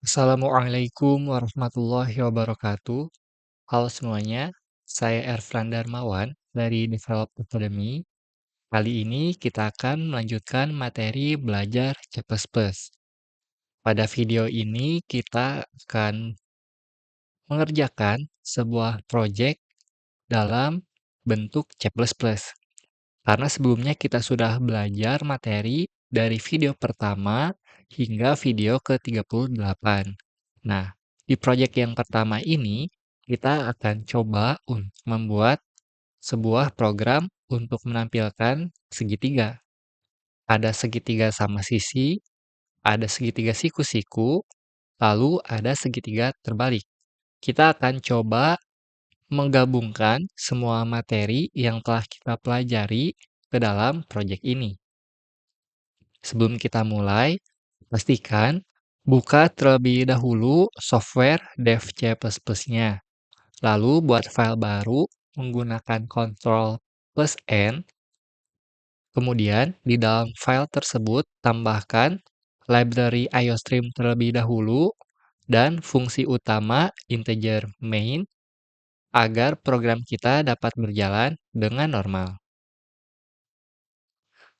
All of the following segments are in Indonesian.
Assalamualaikum warahmatullahi wabarakatuh. Halo semuanya, saya Erfran Darmawan dari Develop Academy. Kali ini kita akan melanjutkan materi belajar C++. Pada video ini kita akan mengerjakan sebuah proyek dalam bentuk C++. Karena sebelumnya kita sudah belajar materi dari video pertama hingga video ke-38. Nah, di proyek yang pertama ini, kita akan coba untuk membuat sebuah program untuk menampilkan segitiga. Ada segitiga sama sisi, ada segitiga siku-siku, lalu ada segitiga terbalik. Kita akan coba menggabungkan semua materi yang telah kita pelajari ke dalam proyek ini. Sebelum kita mulai, pastikan buka terlebih dahulu software dev C++-nya. Lalu buat file baru menggunakan Ctrl plus N. Kemudian di dalam file tersebut tambahkan library IOStream terlebih dahulu dan fungsi utama integer main agar program kita dapat berjalan dengan normal.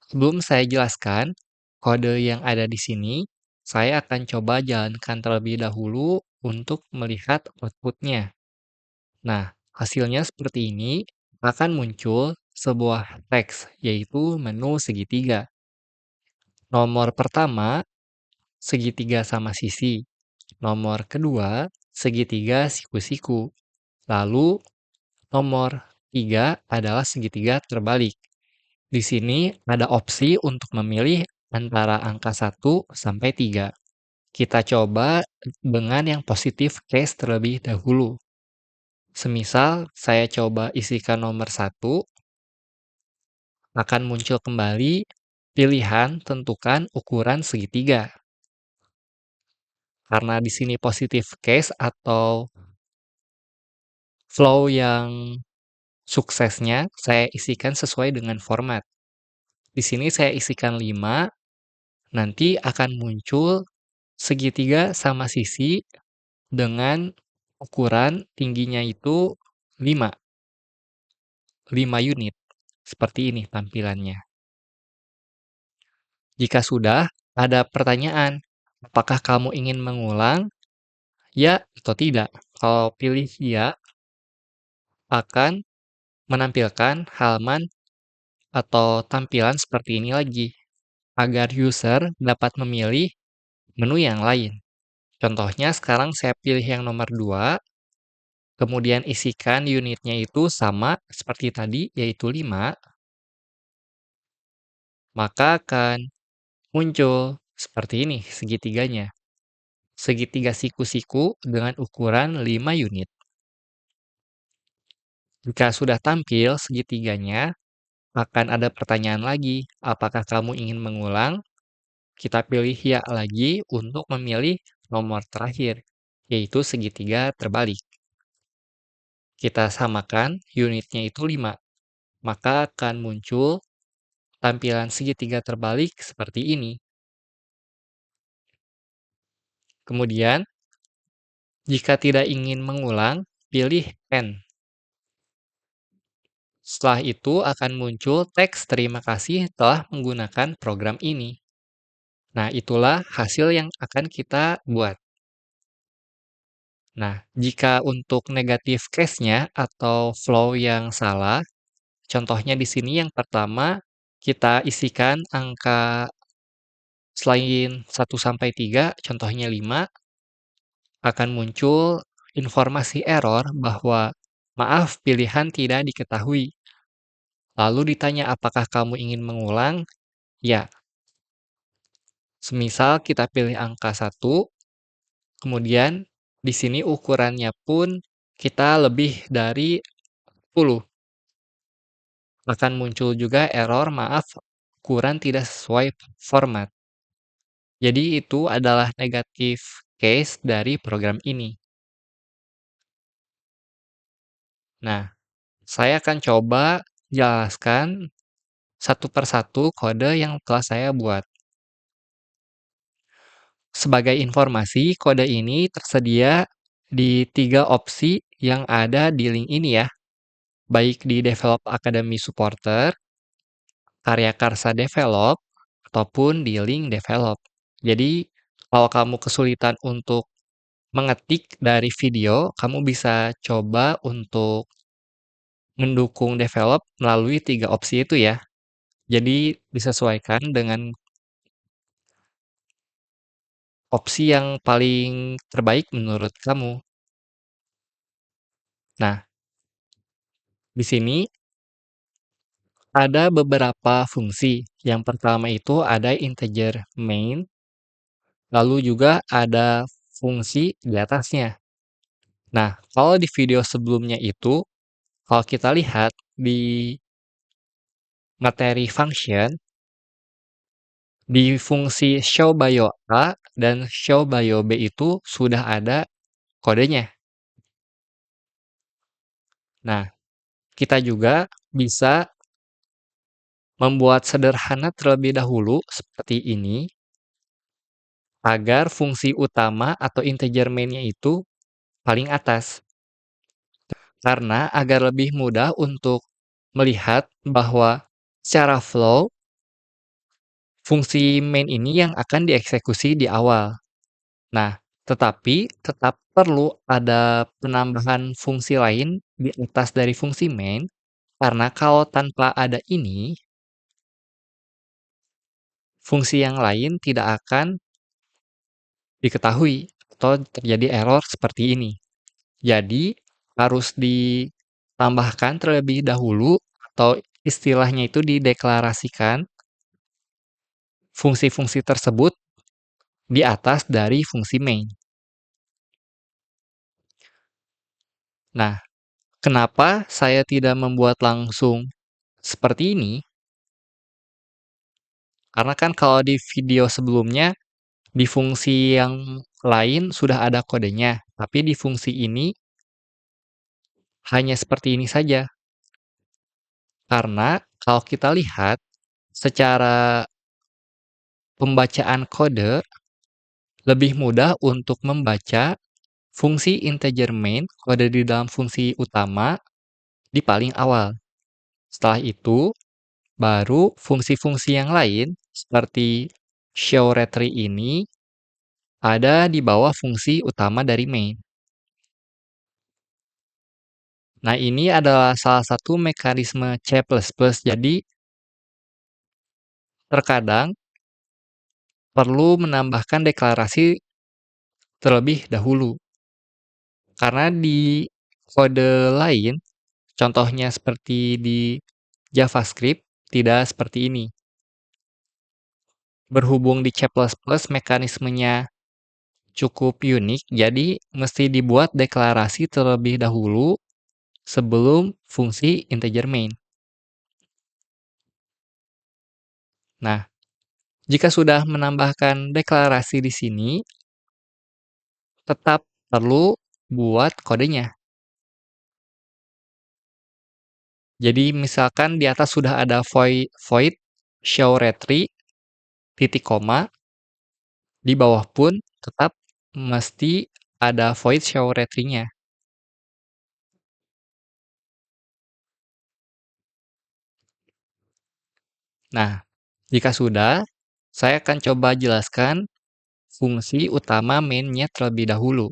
Sebelum saya jelaskan kode yang ada di sini, saya akan coba jalankan terlebih dahulu untuk melihat outputnya. Nah, hasilnya seperti ini akan muncul sebuah teks, yaitu menu segitiga. Nomor pertama, segitiga sama sisi. Nomor kedua, segitiga siku-siku. Lalu, nomor 3 adalah segitiga terbalik. Di sini ada opsi untuk memilih antara angka 1 sampai 3. Kita coba dengan yang positif case terlebih dahulu. Semisal saya coba isikan nomor 1, akan muncul kembali pilihan tentukan ukuran segitiga. Karena di sini positif case atau flow yang suksesnya saya isikan sesuai dengan format. Di sini saya isikan 5, nanti akan muncul segitiga sama sisi dengan ukuran tingginya itu 5 unit. Seperti ini tampilannya. Jika sudah, ada pertanyaan, apakah kamu ingin mengulang? Ya atau tidak? Kalau pilih ya, akan menampilkan halaman atau tampilan seperti ini lagi, agar user dapat memilih menu yang lain. Contohnya sekarang saya pilih yang nomor 2, kemudian isikan unitnya itu sama seperti tadi, yaitu 5, maka akan muncul seperti ini segitiganya. Segitiga siku-siku dengan ukuran 5 unit. Jika sudah tampil segitiganya, akan ada pertanyaan lagi, apakah kamu ingin mengulang? Kita pilih ya lagi untuk memilih nomor terakhir, yaitu segitiga terbalik. Kita samakan unitnya itu 5, maka akan muncul tampilan segitiga terbalik seperti ini. Kemudian, jika tidak ingin mengulang, pilih N. Setelah itu akan muncul teks terima kasih telah menggunakan program ini. Nah, itulah hasil yang akan kita buat. Nah, jika untuk negatif case-nya atau flow yang salah, contohnya di sini yang pertama, kita isikan angka selain 1 sampai 3, contohnya 5, akan muncul informasi error bahwa maaf pilihan tidak diketahui. Lalu ditanya apakah kamu ingin mengulang? Ya. Semisal kita pilih angka 1, kemudian di sini ukurannya pun kita lebih dari 10. Akan muncul juga error maaf ukuran tidak sesuai format. Jadi itu adalah negatif case dari program ini. Nah, saya akan coba jelaskan satu persatu kode yang telah saya buat. Sebagai informasi, kode ini tersedia di 3 opsi yang ada di link ini ya, baik di Develop Academy Supporter, Karya Karsa Develop, ataupun di link Develop. Jadi, kalau kamu kesulitan untuk mengetik dari video, kamu bisa coba untuk mendukung develop melalui 3 opsi itu ya. Jadi disesuaikan dengan opsi yang paling terbaik menurut kamu. Nah, di sini ada beberapa fungsi. Yang pertama itu ada integer main, lalu juga ada fungsi di atasnya. Nah, kalau di video sebelumnya itu, kalau kita lihat di materi function, di fungsi show bio A dan show bio B itu sudah ada kodenya. Nah, kita juga bisa membuat sederhana terlebih dahulu seperti ini agar fungsi utama atau integer main-nya itu paling atas. Karena agar lebih mudah untuk melihat bahwa secara flow fungsi main ini yang akan dieksekusi di awal. Nah, tetapi tetap perlu ada penambahan fungsi lain di atas dari fungsi main karena kalau tanpa ada ini fungsi yang lain tidak akan diketahui atau terjadi error seperti ini. Jadi, harus ditambahkan terlebih dahulu atau istilahnya itu dideklarasikan fungsi-fungsi tersebut di atas dari fungsi main. Nah, kenapa saya tidak membuat langsung seperti ini? Karena kan kalau di video sebelumnya, di fungsi yang lain sudah ada kodenya, tapi di fungsi ini hanya seperti ini saja. Karena kalau kita lihat secara pembacaan kode, lebih mudah untuk membaca fungsi integer main kode di dalam fungsi utama di paling awal. Setelah itu, baru fungsi-fungsi yang lain seperti show retrieve ini ada di bawah fungsi utama dari main. Nah, ini adalah salah satu mekanisme C++. Jadi, terkadang perlu menambahkan deklarasi terlebih dahulu. Karena di kode lain, contohnya seperti di JavaScript, tidak seperti ini. Berhubung di C++ mekanismenya cukup unik, jadi mesti dibuat deklarasi terlebih dahulu sebelum fungsi integer main. Nah, jika sudah menambahkan deklarasi di sini, tetap perlu buat kodenya. Jadi misalkan di atas sudah ada void show retrieve titik koma, di bawah pun tetap mesti ada void show retrieve-nya. Nah, jika sudah, saya akan coba jelaskan fungsi utama main-nya terlebih dahulu.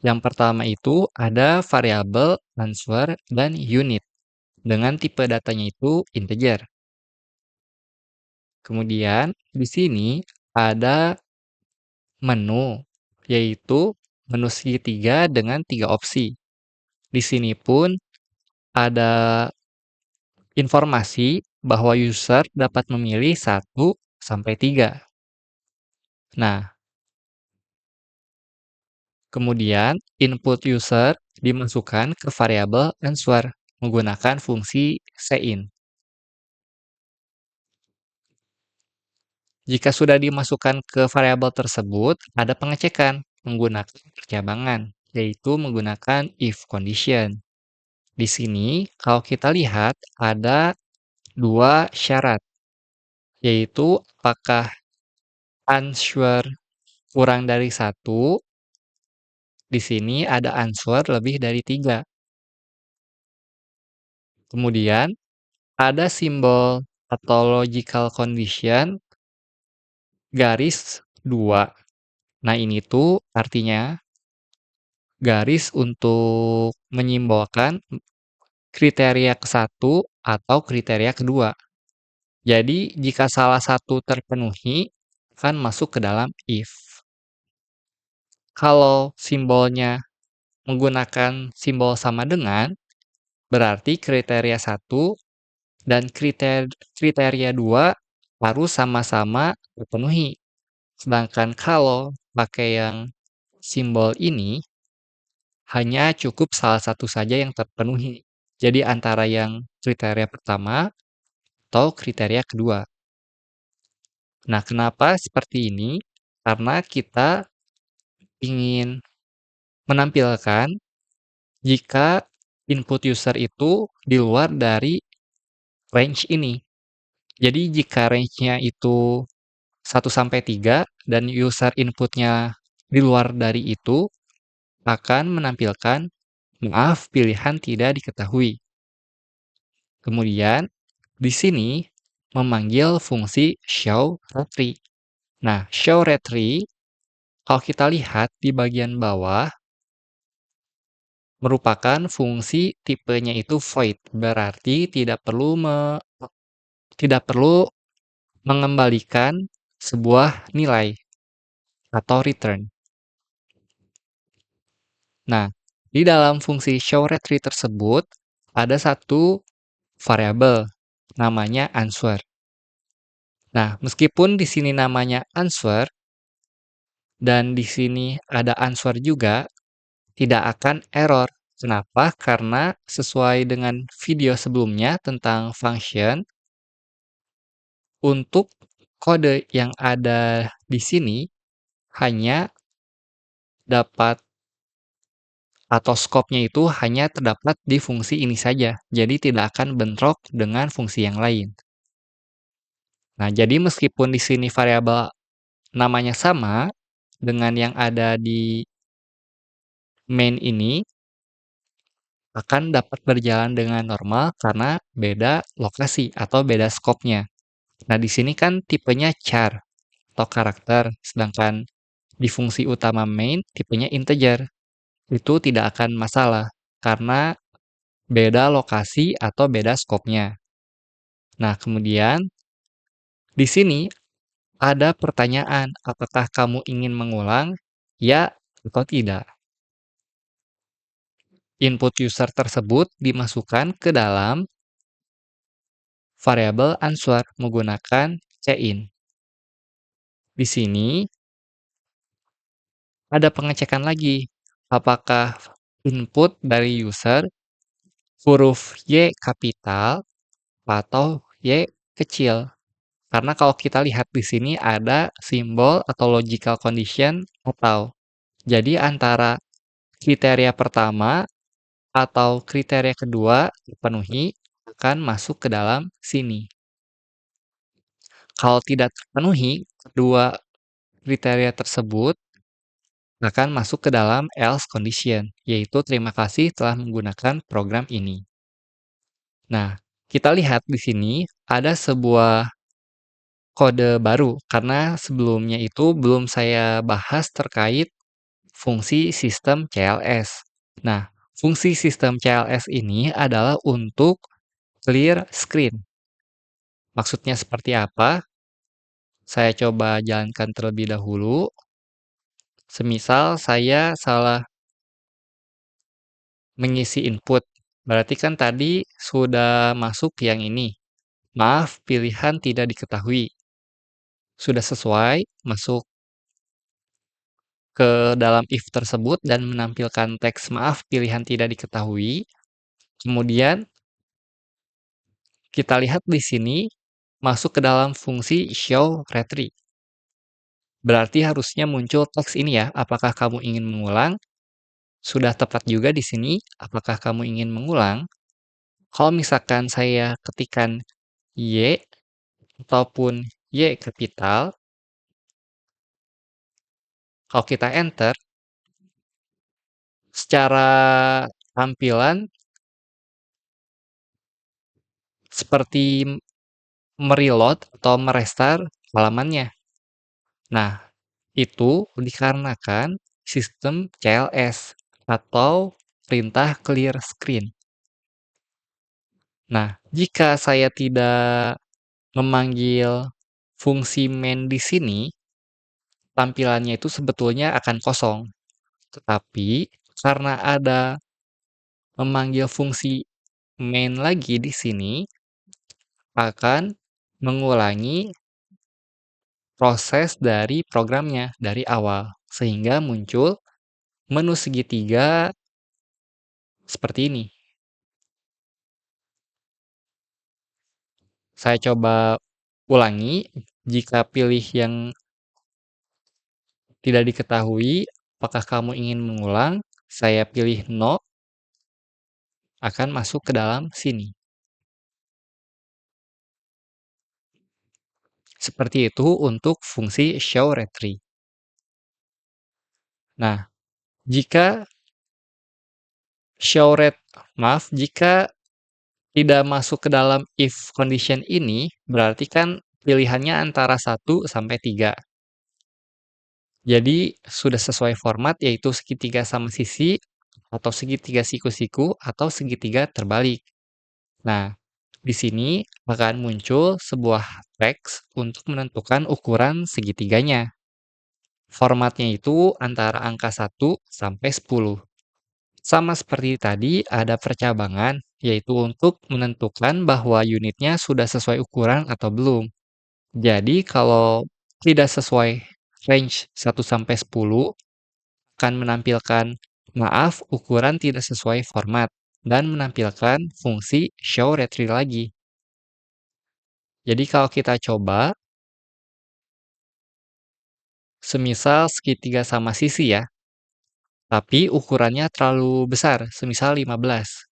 Yang pertama itu ada variabel answer dan unit dengan tipe datanya itu integer. Kemudian di sini ada menu, yaitu menu segitiga dengan 3 opsi. Di sini pun ada informasi bahwa user dapat memilih 1 sampai 3. Nah, kemudian input user dimasukkan ke variabel answer menggunakan fungsi cin. Jika sudah dimasukkan ke variabel tersebut, ada pengecekan menggunakan percabangan, yaitu menggunakan if condition. Di sini, kalau kita lihat ada 2 syarat, yaitu apakah answer kurang dari satu, di sini ada answer lebih dari 3. Kemudian, ada simbol atau logical condition garis 2. Nah, ini tuh artinya garis untuk menyimbolkan kriteria ke-1 atau kriteria kedua. Jadi, jika salah satu terpenuhi, akan masuk ke dalam if. Kalau simbolnya menggunakan simbol sama dengan, berarti kriteria 1 dan kriteria 2 harus sama-sama terpenuhi. Sedangkan kalau pakai yang simbol ini, hanya cukup salah satu saja yang terpenuhi. Jadi antara yang kriteria pertama atau kriteria kedua. Nah, kenapa seperti ini? Karena kita ingin menampilkan jika input user itu di luar dari range ini. Jadi jika range-nya itu 1 sampai 3 dan user inputnya di luar dari itu, akan menampilkan maaf pilihan tidak diketahui. Kemudian, di sini memanggil fungsi showRetry. Nah, showRetry, kalau kita lihat di bagian bawah, merupakan fungsi tipenya itu void, berarti tidak perlu mengembalikan sebuah nilai atau return. Nah, di dalam fungsi showRetry tersebut ada satu variabel namanya answer. Nah, meskipun di sini namanya answer dan di sini ada answer juga, tidak akan error. Kenapa? Karena sesuai dengan video sebelumnya tentang function, untuk kode yang ada di sini hanya dapat atau skopnya itu hanya terdapat di fungsi ini saja. Jadi tidak akan bentrok dengan fungsi yang lain. Nah, jadi meskipun di sini variabel namanya sama dengan yang ada di main ini, akan dapat berjalan dengan normal karena beda lokasi atau beda skopnya. Nah, di sini kan tipenya char atau karakter, sedangkan di fungsi utama main tipenya integer. Itu tidak akan masalah karena beda lokasi atau beda skopnya. Nah, kemudian di sini ada pertanyaan, apakah kamu ingin mengulang? Ya atau tidak. Input user tersebut dimasukkan ke dalam variabel answer menggunakan cin. Di sini ada pengecekan lagi, apakah input dari user huruf Y kapital atau Y kecil. Karena kalau kita lihat di sini ada simbol atau logical condition atau. Jadi antara kriteria pertama atau kriteria kedua terpenuhi akan masuk ke dalam sini. Kalau tidak terpenuhi kedua kriteria tersebut akan masuk ke dalam else condition, yaitu terima kasih telah menggunakan program ini. Nah, kita lihat di sini ada sebuah kode baru karena sebelumnya itu belum saya bahas terkait fungsi sistem CLS. Nah, fungsi sistem CLS ini adalah untuk clear screen. Maksudnya seperti apa? Saya coba jalankan terlebih dahulu. Semisal saya salah mengisi input. Berarti kan tadi sudah masuk yang ini. Maaf, pilihan tidak diketahui. Sudah sesuai, masuk ke dalam if tersebut dan menampilkan teks maaf, pilihan tidak diketahui. Kemudian kita lihat di sini masuk ke dalam fungsi showRetry. Berarti harusnya muncul teks ini ya, apakah kamu ingin mengulang? Sudah tepat juga di sini, apakah kamu ingin mengulang? Kalau misalkan saya ketikkan Y ataupun Y kapital, Kalau kita enter, secara tampilan seperti mereload atau merestart halamannya. Nah, itu dikarenakan sistem CLS atau perintah clear screen. Nah, jika saya tidak memanggil fungsi main di sini, tampilannya itu sebetulnya akan kosong. Tetapi karena ada memanggil fungsi main lagi di sini, akan mengulangi proses dari programnya dari awal, sehingga muncul menu segitiga seperti ini. Saya coba ulangi, jika pilih yang tidak diketahui, apakah kamu ingin mengulang, saya pilih no, akan masuk ke dalam sini. Seperti itu untuk fungsi show retry. Nah, jika jika tidak masuk ke dalam if condition ini, berarti kan pilihannya antara 1 sampai 3. Jadi sudah sesuai format, yaitu segitiga sama sisi, atau segitiga siku-siku, atau segitiga terbalik. Nah, di sini akan muncul sebuah teks untuk menentukan ukuran segitiganya. Formatnya itu antara angka 1 sampai 10. Sama seperti tadi, ada percabangan, yaitu untuk menentukan bahwa unitnya sudah sesuai ukuran atau belum. Jadi, kalau tidak sesuai range 1 sampai 10, akan menampilkan maaf, ukuran tidak sesuai format, dan menampilkan fungsi show retry lagi. Jadi, kalau kita coba, semisal segitiga sama sisi ya, tapi ukurannya terlalu besar, semisal 15.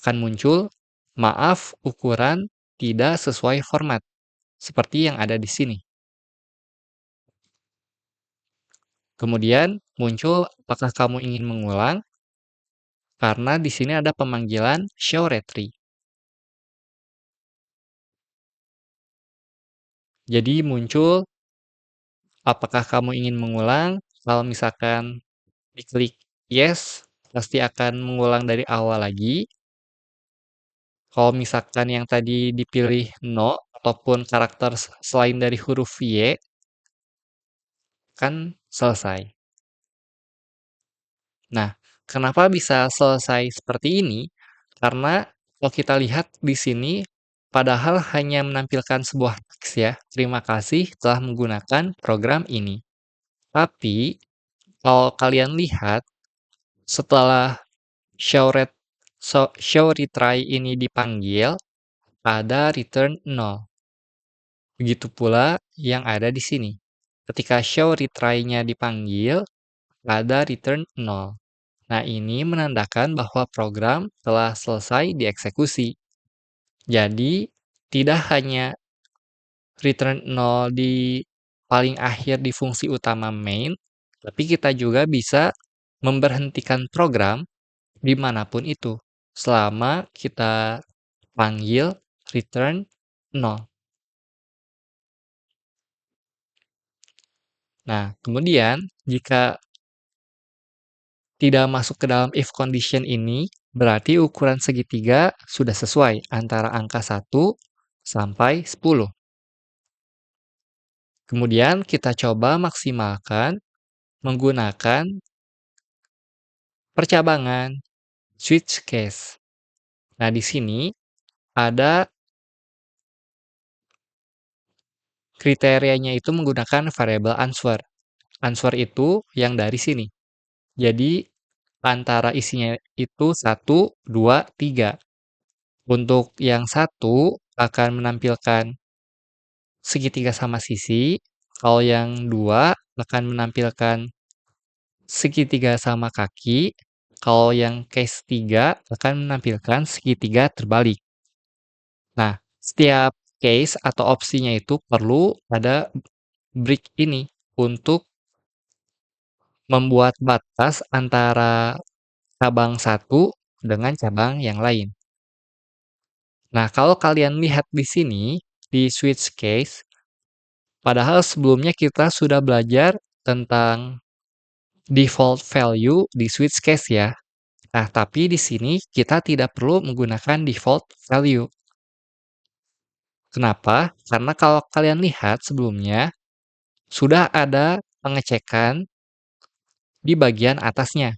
Akan muncul, maaf, ukuran tidak sesuai format, seperti yang ada di sini. Kemudian muncul, apakah kamu ingin mengulang? Karena di sini ada pemanggilan show retry. Jadi muncul, apakah kamu ingin mengulang? Kalau misalkan diklik yes, pasti akan mengulang dari awal lagi. Kalau misalkan yang tadi dipilih no, ataupun karakter selain dari huruf Y, kan selesai. Nah, kenapa bisa selesai seperti ini? Karena kalau kita lihat di sini, padahal hanya menampilkan sebuah teks ya, terima kasih telah menggunakan program ini. Tapi, kalau kalian lihat, setelah show retry ini dipanggil, ada return 0. Begitu pula yang ada di sini. Ketika show retry-nya dipanggil, ada return 0. Nah, ini menandakan bahwa program telah selesai dieksekusi. Jadi, tidak hanya return 0 di paling akhir di fungsi utama main, tapi kita juga bisa memberhentikan program dimanapun itu, selama kita panggil return 0. Nah, kemudian jika tidak masuk ke dalam if condition ini, berarti ukuran segitiga sudah sesuai antara angka 1 sampai 10. Kemudian kita coba maksimalkan menggunakan percabangan switch case. Nah, di sini ada kriterianya itu menggunakan variabel answer. Answer itu yang dari sini. Jadi, antara isinya itu 1, 2, 3. Untuk yang 1 akan menampilkan segitiga sama sisi. Kalau yang 2 akan menampilkan segitiga sama kaki. Kalau yang case 3 akan menampilkan segitiga terbalik. Nah, setiap case atau opsinya itu perlu ada break ini untuk membuat batas antara cabang satu dengan cabang yang lain. Nah, kalau kalian lihat di sini, di switch case, padahal sebelumnya kita sudah belajar tentang default value di switch case ya. Nah, tapi di sini kita tidak perlu menggunakan default value. Kenapa? Karena kalau kalian lihat sebelumnya, sudah ada pengecekan di bagian atasnya,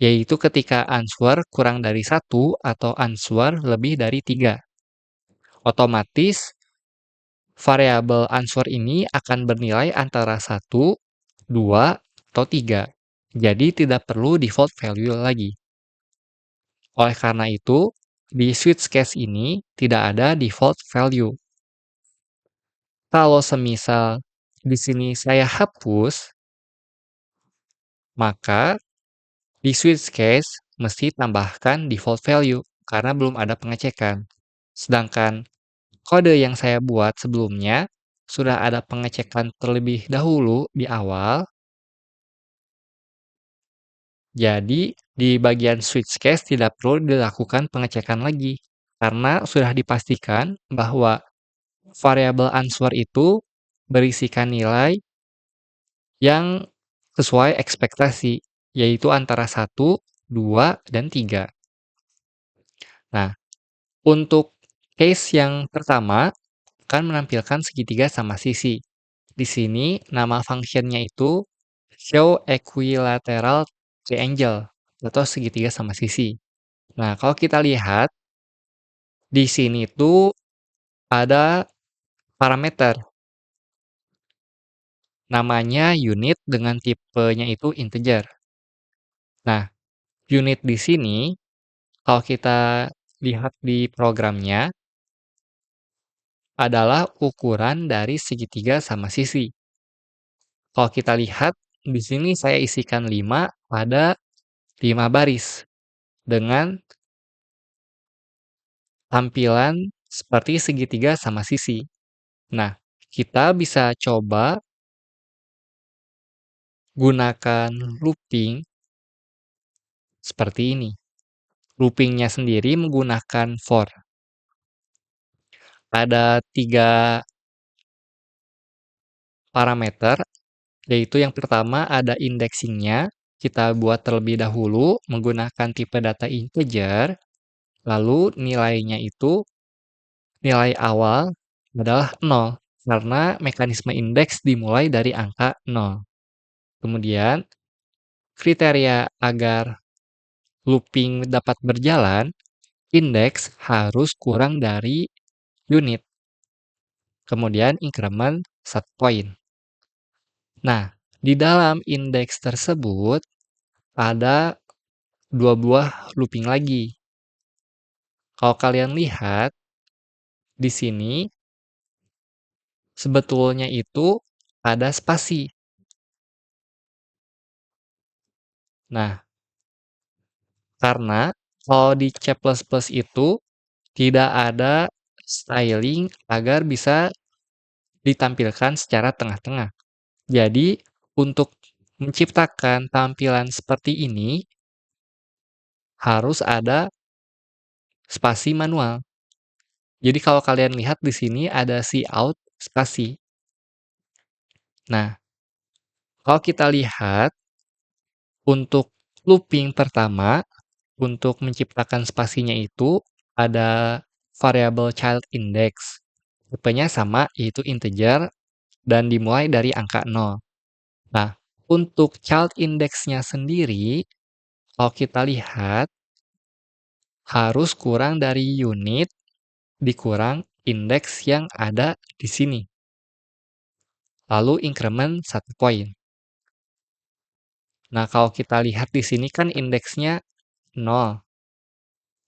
yaitu ketika answer kurang dari 1 atau answer lebih dari 3. Otomatis, variabel answer ini akan bernilai antara 1, 2, atau 3. Jadi tidak perlu default value lagi. Oleh karena itu, di switch case ini tidak ada default value. Kalau semisal di sini saya hapus, maka di switch case mesti tambahkan default value karena belum ada pengecekan. Sedangkan kode yang saya buat sebelumnya sudah ada pengecekan terlebih dahulu di awal. Jadi di bagian switch case tidak perlu dilakukan pengecekan lagi karena sudah dipastikan bahwa variabel answer itu berisikan nilai yang sesuai ekspektasi, yaitu antara 1, 2, dan 3. Nah, untuk case yang pertama akan menampilkan segitiga sama sisi. Di sini nama functionnya itu show equilateral triangle atau segitiga sama sisi. Nah, kalau kita lihat di sini tuh ada parameter namanya unit dengan tipenya itu integer. Nah, unit di sini kalau kita lihat di programnya adalah ukuran dari segitiga sama sisi. Kalau kita lihat di sini saya isikan 5 pada 5 baris dengan tampilan seperti segitiga sama sisi. Nah, kita bisa coba gunakan looping seperti ini. Loopingnya sendiri menggunakan for. Ada 3 parameter, yaitu yang pertama ada indexingnya. Kita buat terlebih dahulu menggunakan tipe data integer, lalu nilainya itu nilai awal adalah 0, karena mekanisme indeks dimulai dari angka 0. Kemudian, kriteria agar looping dapat berjalan, indeks harus kurang dari unit. Kemudian increment 1 poin. Nah, di dalam indeks tersebut ada 2 buah looping lagi. Kalau kalian lihat di sini sebetulnya itu ada spasi. Nah, karena kalau di C++ itu tidak ada styling agar bisa ditampilkan secara tengah-tengah. Jadi, untuk menciptakan tampilan seperti ini harus ada spasi manual. Jadi kalau kalian lihat di sini ada cout spasi. Nah, kalau kita lihat untuk looping pertama, untuk menciptakan spasinya itu ada variabel child index. Tipenya sama, yaitu integer, dan dimulai dari angka 0. Nah, untuk child index-nya sendiri, kalau kita lihat, harus kurang dari unit dikurang indeks yang ada di sini. Lalu increment 1 poin. Nah, kalau kita lihat di sini kan indeksnya 0.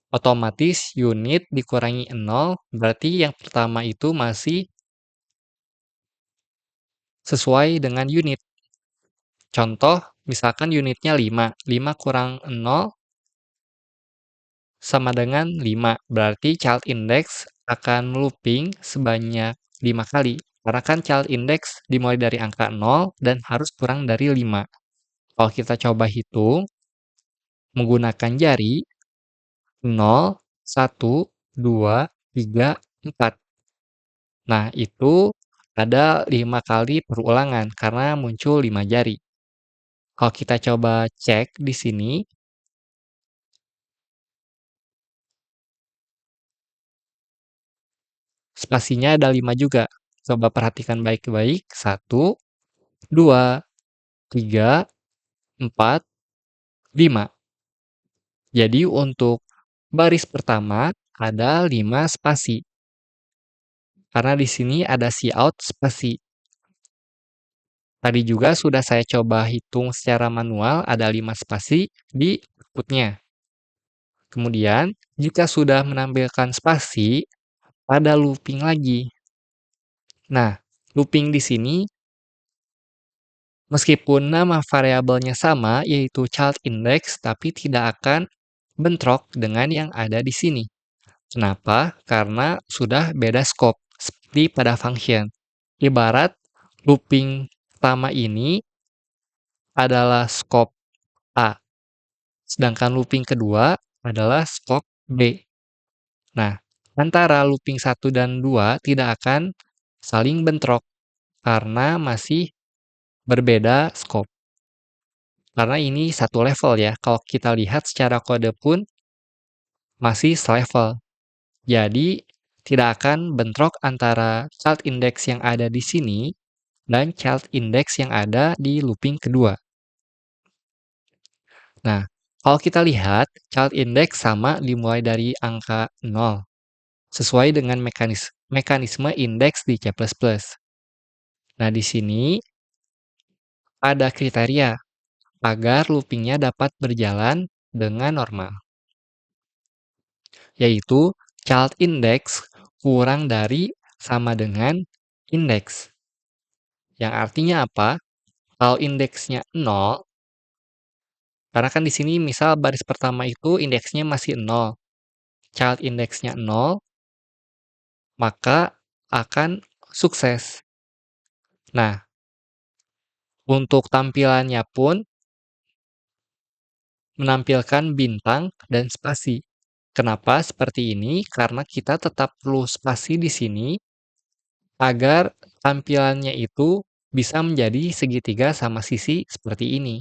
Otomatis unit dikurangi 0, berarti yang pertama itu masih sesuai dengan unit. Contoh, misalkan unitnya 5. 5 kurang 0 sama dengan 5. Berarti child index akan looping sebanyak 5 kali. Karena kan child index dimulai dari angka 0 dan harus kurang dari 5. Kalau kita coba hitung menggunakan jari, 0, 1, 2, 3, 4. Nah, itu ada 5 kali perulangan karena muncul 5 jari. Kalau kita coba cek di sini, spasinya ada 5 juga. Coba perhatikan baik-baik. 1, 2, 3, 4, 5. Jadi untuk baris pertama ada 5 spasi. Karena di sini ada cout spasi. Tadi juga sudah saya coba hitung secara manual, ada 5 spasi di outputnya. Kemudian, jika sudah menampilkan spasi, ada looping lagi. Nah, looping di sini, meskipun nama variabelnya sama, yaitu child index, tapi tidak akan bentrok dengan yang ada di sini. Kenapa? Karena sudah beda scope, seperti pada function. Ibarat looping pertama ini adalah scope A, sedangkan looping kedua adalah scope B. Nah, antara looping 1 dan 2 tidak akan saling bentrok karena masih berbeda scope. Karena ini satu level ya, kalau kita lihat secara kode pun masih selevel. Jadi, tidak akan bentrok antara child index yang ada di sini dan child index yang ada di looping kedua. Nah, kalau kita lihat, child index sama dimulai dari angka 0, sesuai dengan mekanisme indeks di C++. Nah, di sini ada kriteria agar loopingnya dapat berjalan dengan normal, yaitu child index kurang dari sama dengan indeks. Yang artinya apa? Kalau indeksnya 0, karena kan di sini misal baris pertama itu indeksnya masih 0, child indeksnya 0, maka akan sukses. Nah, untuk tampilannya pun menampilkan bintang dan spasi. Kenapa seperti ini? Karena kita tetap perlu spasi di sini agar tampilannya itu bisa menjadi segitiga sama sisi seperti ini.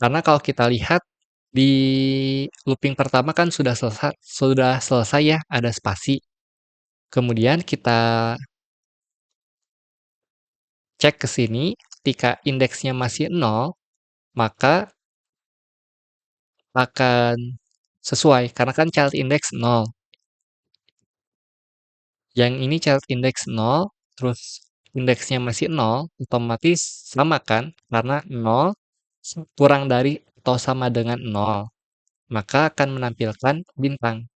Karena kalau kita lihat di looping pertama kan sudah selesai ya, ada spasi. Kemudian kita cek ke sini, ketika indeksnya masih 0, maka akan sesuai, karena kan child index 0. Yang ini child index 0, terus indeksnya masih 0, otomatis sama kan, karena 0 kurang dari atau sama dengan 0, maka akan menampilkan bintang.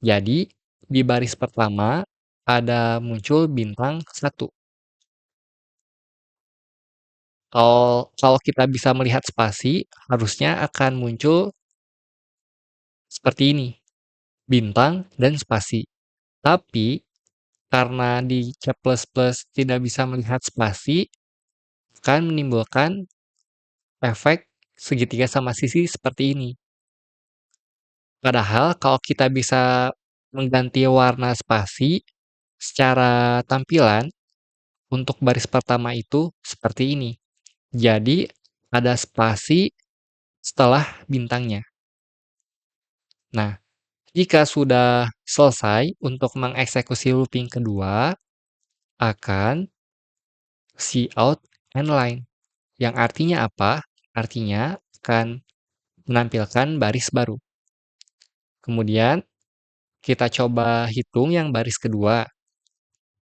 Jadi, di baris pertama ada muncul bintang 1. Kalau kita bisa melihat spasi, harusnya akan muncul seperti ini, bintang dan spasi. Tapi, karena di C++ tidak bisa melihat spasi, akan menimbulkan efek segitiga sama sisi seperti ini. Padahal kalau kita bisa mengganti warna spasi secara tampilan, untuk baris pertama itu seperti ini. Jadi, ada spasi setelah bintangnya. Nah, jika sudah selesai untuk mengeksekusi looping kedua, akan cout and line. Yang artinya apa? Artinya akan menampilkan baris baru. Kemudian, kita coba hitung yang baris kedua.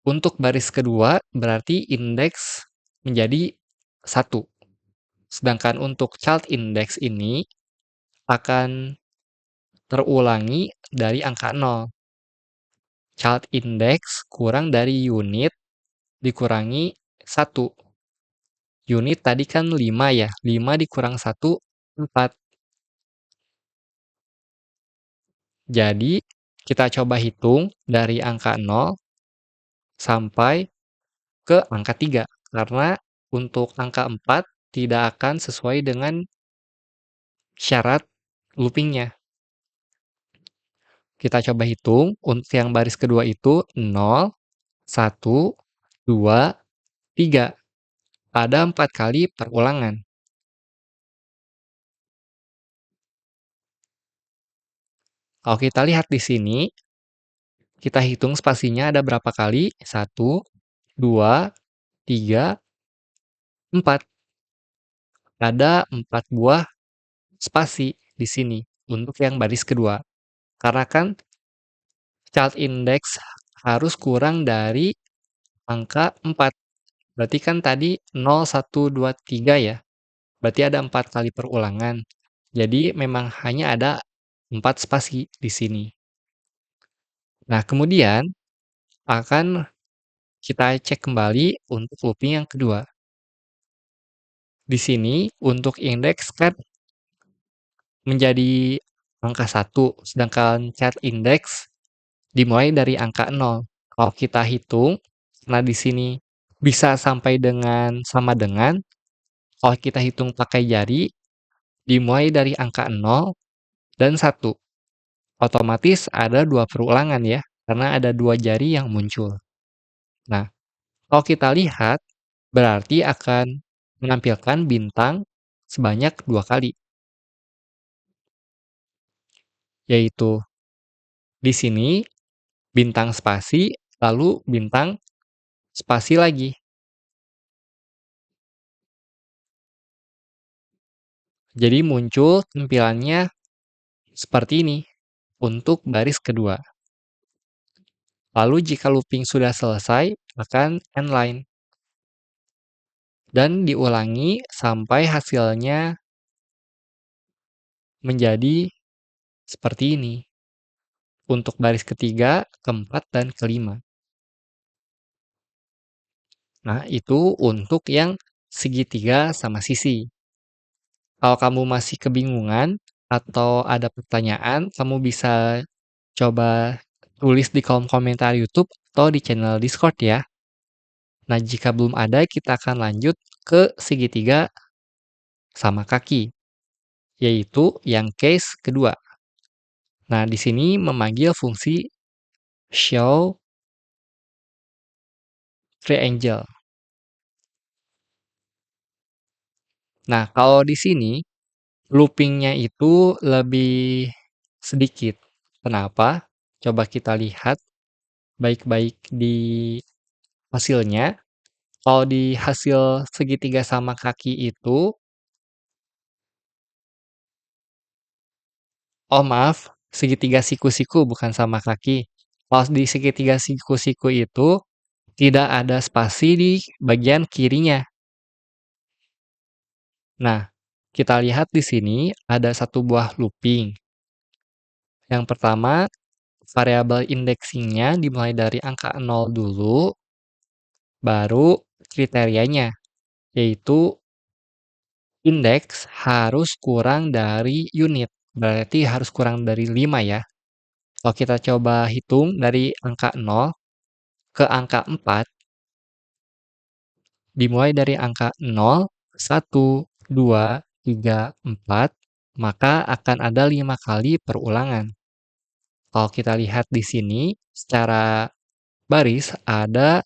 Untuk baris kedua, berarti indeks menjadi 1. Sedangkan untuk child index ini akan terulangi dari angka 0. Child index kurang dari unit dikurangi 1. Unit tadi kan 5 ya, 5 dikurang 1, 4. Jadi, kita coba hitung dari angka 0 sampai ke angka 3. Karena untuk angka 4 tidak akan sesuai dengan syarat loopingnya. Kita coba hitung, untuk yang baris kedua itu 0, 1, 2, 3. Ada 4 kali perulangan. Kalau kita lihat di sini, kita hitung spasinya ada berapa kali? 1, 2, 3, 4. Ada 4 buah spasi di sini untuk yang baris kedua. Karena kan child index harus kurang dari angka 4. Berarti kan tadi 0, 1, 2, 3 ya. Berarti ada 4 kali perulangan. Jadi memang hanya ada 4 spasi di sini. Nah, kemudian akan kita cek kembali untuk looping yang kedua. Di sini untuk indeks kan menjadi angka 1, sedangkan child index dimulai dari angka 0. Kalau kita hitung, nah di sini bisa sampai dengan sama dengan, kalau kita hitung pakai jari, dimulai dari angka 0 dan 1. Otomatis ada 2 perulangan ya, karena ada 2 jari yang muncul. Nah, kalau kita lihat, berarti akan menampilkan bintang sebanyak 2 kali, yaitu di sini bintang spasi, lalu bintang spasi lagi. Jadi muncul tampilannya seperti ini untuk baris kedua. Lalu jika looping sudah selesai, akan end line. Dan diulangi sampai hasilnya menjadi seperti ini. Untuk baris ketiga, keempat, dan kelima. Nah, itu untuk yang segitiga sama sisi. Kalau kamu masih kebingungan atau ada pertanyaan, kamu bisa coba tulis di kolom komentar YouTube atau di channel Discord ya. Nah, jika belum ada, kita akan lanjut ke segitiga sama kaki, yaitu yang case kedua. Nah, di sini memanggil fungsi show triangle. Nah, kalau di sini loopingnya itu lebih sedikit. Kenapa? Coba kita lihat baik-baik di hasilnya. Kalau di hasil segitiga sama kaki itu, oh maaf, segitiga siku-siku bukan sama kaki. Kalau di segitiga siku-siku itu tidak ada spasi di bagian kirinya. Nah, kita lihat di sini ada satu buah looping. Yang pertama, variabel indexingnya dimulai dari angka 0 dulu, baru kriterianya, yaitu indeks harus kurang dari unit. Berarti harus kurang dari 5 ya. Kalau kita coba hitung dari angka 0 ke angka 4, dimulai dari angka 0, 1, 2, 3, 4, maka akan ada 5 kali perulangan. Kalau kita lihat di sini, secara baris ada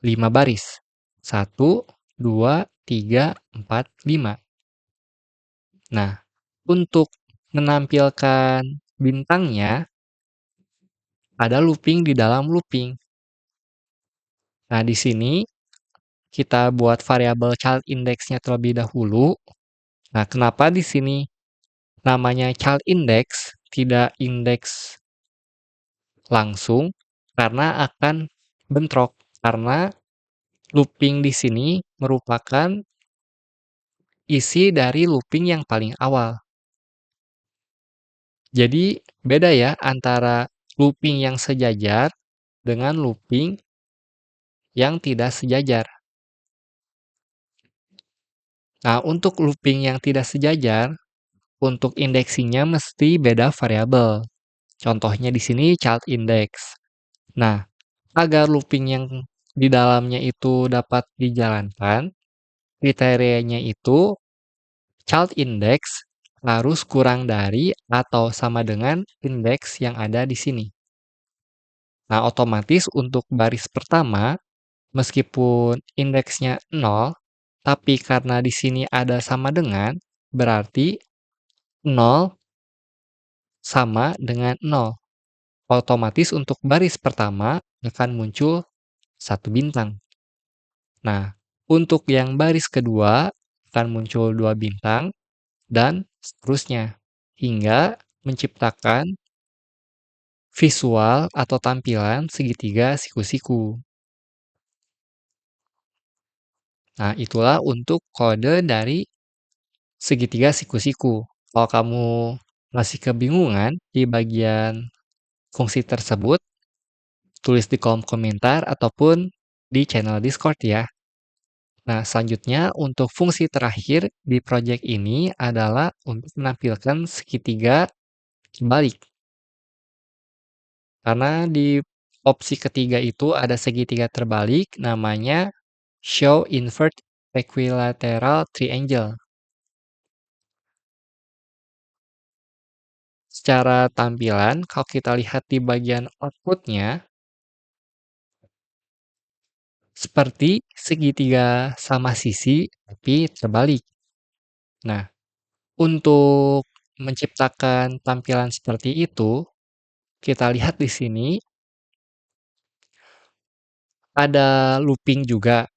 5 baris. 1, 2, 3, 4, 5. Nah, untuk menampilkan bintangnya, ada looping di dalam looping. Nah, di sini kita buat variabel child index-nya terlebih dahulu. Nah, kenapa di sini namanya child index, tidak indeks langsung? Karena akan bentrok. Karena looping di sini merupakan isi dari looping yang paling awal. Jadi, beda ya antara looping yang sejajar dengan looping yang tidak sejajar. Nah, untuk looping yang tidak sejajar, untuk indeksinya mesti beda variabel. Contohnya di sini child index. Nah, agar looping yang di dalamnya itu dapat dijalankan, kriterianya itu child index harus kurang dari atau sama dengan indeks yang ada di sini. Nah, otomatis untuk baris pertama, meskipun indeksnya 0, tapi karena di sini ada sama dengan, berarti 0 sama dengan 0. Otomatis untuk baris pertama akan muncul satu bintang. Nah, untuk yang baris kedua akan muncul 2 bintang dan seterusnya hingga menciptakan visual atau tampilan segitiga siku-siku. Nah, itulah untuk kode dari segitiga siku-siku. Kalau kamu masih kebingungan di bagian fungsi tersebut, tulis di kolom komentar ataupun di channel Discord ya. Nah, selanjutnya untuk fungsi terakhir di project ini adalah untuk menampilkan segitiga kebalik. Karena di opsi ketiga itu ada segitiga terbalik namanya Show Invert Equilateral Triangle. Secara tampilan, kalau kita lihat di bagian outputnya, seperti segitiga sama sisi tapi terbalik. Nah, untuk menciptakan tampilan seperti itu, kita lihat di sini ada looping juga.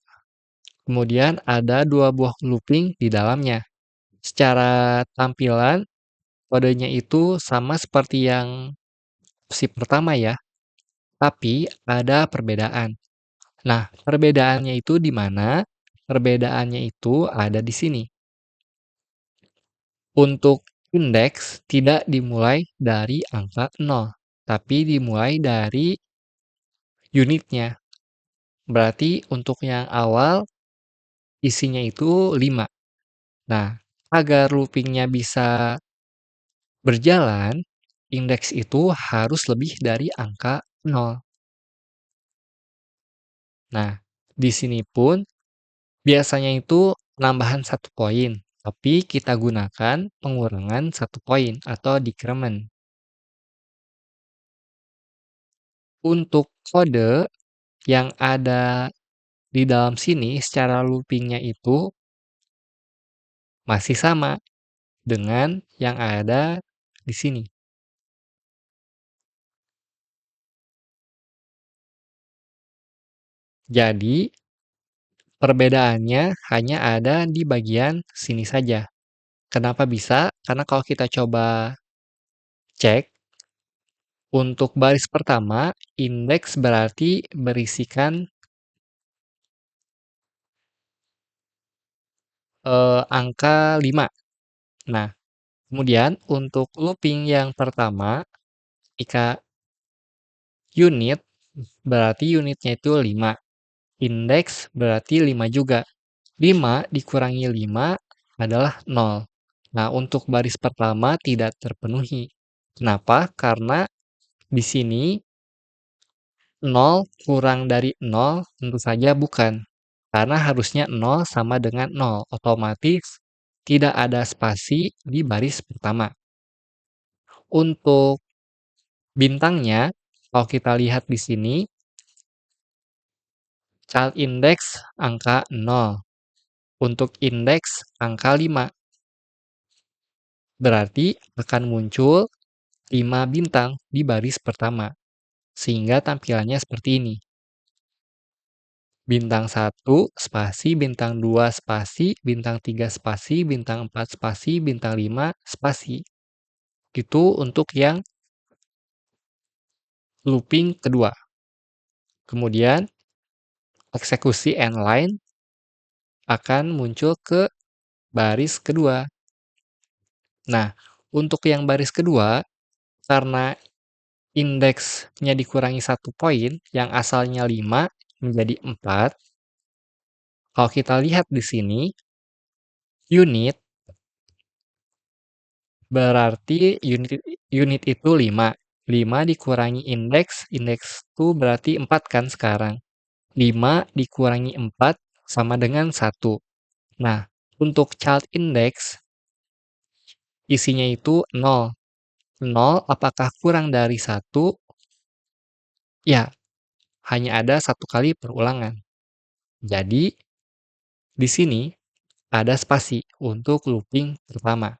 Kemudian ada dua buah looping di dalamnya. Secara tampilan, kodenya itu sama seperti yang opsi pertama ya, tapi ada perbedaan. Nah, perbedaannya itu di mana? Perbedaannya itu ada di sini. Untuk indeks tidak dimulai dari angka 0, tapi dimulai dari unitnya. Berarti untuk yang awal isinya itu 5. Nah, agar loopingnya bisa berjalan, indeks itu harus lebih dari angka 0. Nah, di sini pun biasanya itu penambahan 1 poin, tapi kita gunakan pengurangan 1 poin atau decrement. Untuk kode yang ada di dalam sini secara loopingnya itu masih sama dengan yang ada di sini. Jadi, perbedaannya hanya ada di bagian sini saja. Kenapa bisa? Karena kalau kita coba cek, untuk baris pertama, indeks berarti berisikan angka 5. Nah, kemudian untuk looping yang pertama, jika unit, berarti unitnya itu 5. Indeks berarti 5 juga. 5 dikurangi 5 adalah 0. Nah, untuk baris pertama tidak terpenuhi. Kenapa? Karena di sini 0 kurang dari 0 tentu saja bukan. Karena harusnya 0 sama dengan 0. Otomatis tidak ada spasi di baris pertama. Untuk bintangnya, kalau kita lihat di sini, child index angka 0. Untuk indeks angka 5. Berarti akan muncul 5 bintang di baris pertama. Sehingga tampilannya seperti ini. Bintang 1 spasi, bintang 2 spasi, bintang 3 spasi, bintang 4 spasi, bintang 5 spasi. Itu untuk yang looping kedua. Kemudian eksekusi endline akan muncul ke baris kedua. Nah, untuk yang baris kedua, karena indeksnya dikurangi 1 poin, yang asalnya 5 menjadi 4. Kalau kita lihat di sini, unit berarti unit itu 5. 5 dikurangi indeks, indeks itu berarti 4 kan sekarang. 5 dikurangi 4 sama dengan 1. Nah, untuk child index, isinya itu 0. 0 apakah kurang dari 1? Ya, hanya ada satu kali perulangan. Jadi, di sini ada spasi untuk looping pertama.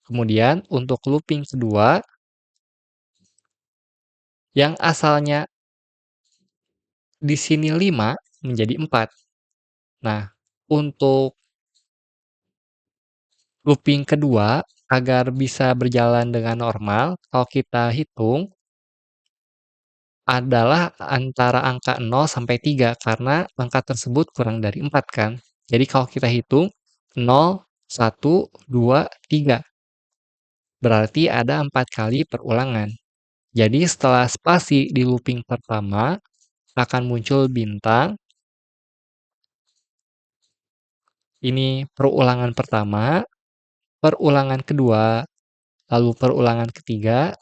Kemudian, untuk looping kedua, yang asalnya di sini 5 menjadi 4. Nah, untuk looping kedua, agar bisa berjalan dengan normal, kalau kita hitung, adalah antara angka 0 sampai 3, karena angka tersebut kurang dari 4 kan. Jadi kalau kita hitung, 0, 1, 2, 3. Berarti ada 4 kali perulangan. Jadi setelah spasi di looping pertama, akan muncul bintang. Ini perulangan pertama, perulangan kedua, lalu perulangan ketiga,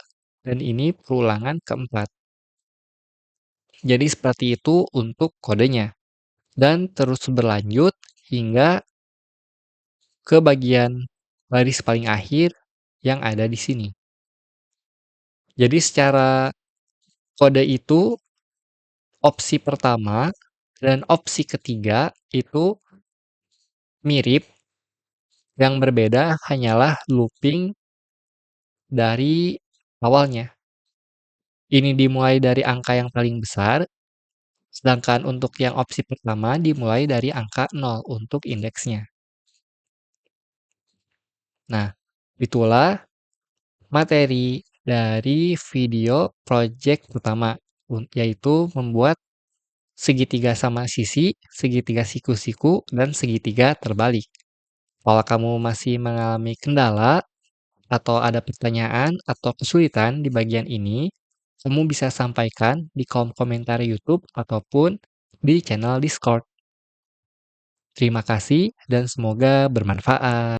dan ini perulangan keempat. Jadi seperti itu untuk kodenya. Dan terus berlanjut hingga ke bagian baris paling akhir yang ada di sini. Jadi secara kode itu, opsi pertama dan opsi ketiga itu mirip, yang berbeda hanyalah looping dari awalnya. Ini dimulai dari angka yang paling besar, sedangkan untuk yang opsi pertama dimulai dari angka 0 untuk indeksnya. Nah, itulah materi dari video project pertama, yaitu membuat segitiga sama sisi, segitiga siku-siku, dan segitiga terbalik. Kalau kamu masih mengalami kendala, atau ada pertanyaan atau kesulitan di bagian ini, kamu bisa sampaikan di kolom komentar YouTube ataupun di channel Discord. Terima kasih dan semoga bermanfaat.